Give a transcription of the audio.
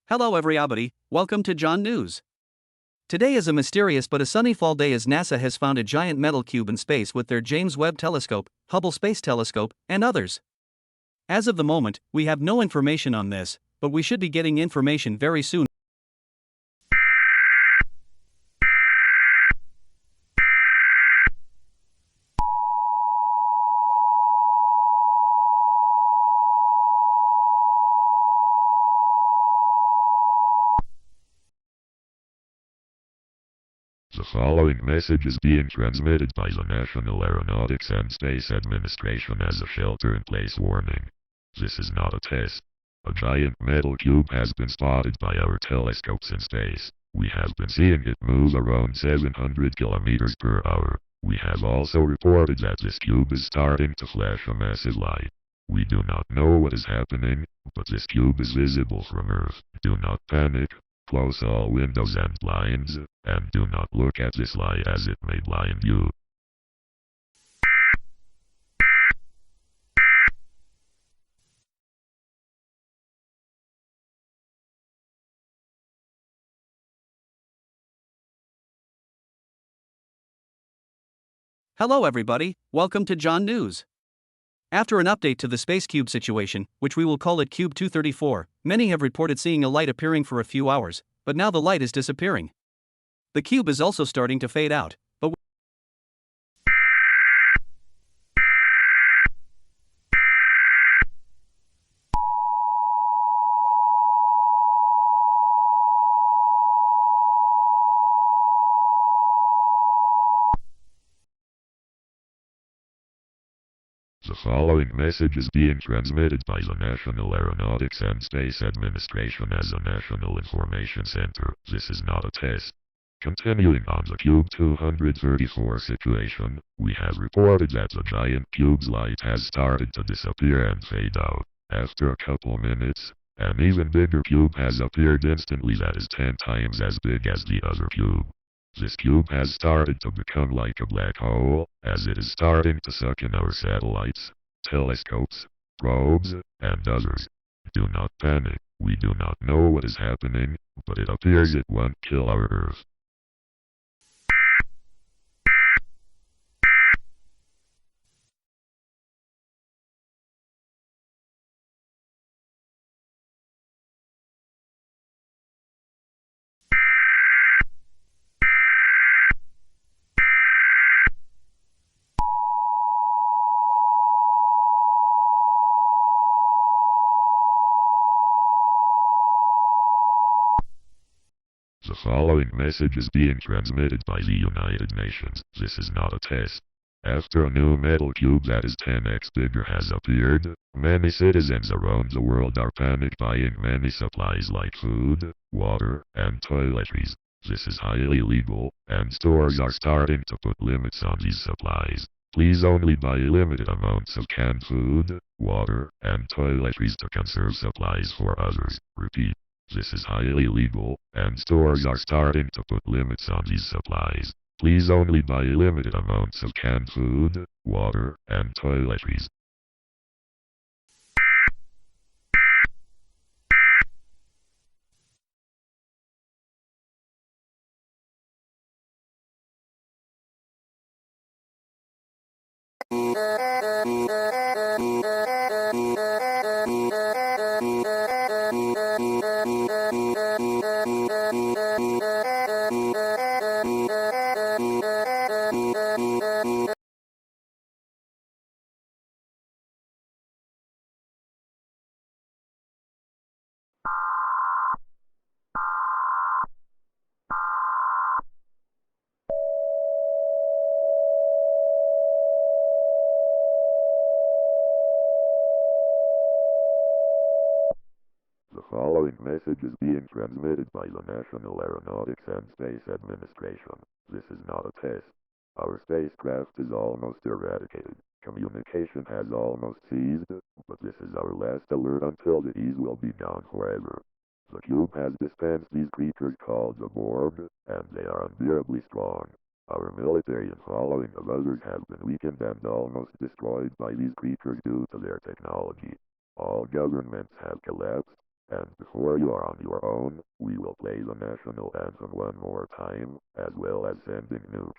Hello everybody, welcome to John News. Today is a mysterious but a sunny fall day as NASA has found a giant metal cube in space with their James Webb Telescope, Hubble Space Telescope, and others. As of the moment, we have no information on this, but we should be getting information very soon. The following message is being transmitted by the National Aeronautics and Space Administration as a shelter-in-place warning. This is not a test. A giant metal cube has been spotted by our telescopes in space. We have been seeing it move around 700 kilometers per hour. We have also reported that this cube is starting to flash a massive light. We do not know what is happening, but this cube is visible from Earth. Do not panic. Close all windows and blinds, and do not look at this light as it may blind you. Hello everybody, welcome to John News. After an update to the Space Cube situation, which we will call it Cube 234, many have reported seeing a light appearing for a few hours, but now the light is disappearing. The cube is also starting to fade out, but The following message is being transmitted by the National Aeronautics and Space Administration as a National Information Center. This is not a test. Continuing on the Cube 234 situation, we have reported that the giant cube's light has started to disappear and fade out. After a couple minutes, an even bigger cube has appeared instantly that is 10 times as big as the other cube. This cube has started to become like a black hole, as it is starting to suck in our satellites, telescopes, probes, and others. Do not panic. We do not know what is happening, but it appears it won't kill our Earth. The following message is being transmitted by the United Nations. This is not a test. After a new metal cube that is 10x bigger has appeared, many citizens around the world are panic buying many supplies like food, water, and toiletries. This is highly illegal, and stores are starting to put limits on these supplies. Please only buy limited amounts of canned food, water, and toiletries to conserve supplies for others. Repeat. This is highly illegal, and stores are starting to put limits on these supplies. Please only buy limited amounts of canned food, water, and toiletries. The following message is being transmitted by the National Aeronautics and Space Administration. This is not a test. Our spacecraft is almost eradicated. Communication has almost ceased, but this is our last alert until the EAS will be gone forever. The cube has dispensed these creatures called the Borg, and they are unbearably strong. Our military and following of others have been weakened and almost destroyed by these creatures due to their technology. All governments have collapsed, And before you are on your own, we will play the national anthem one more time, as well as sending nukes.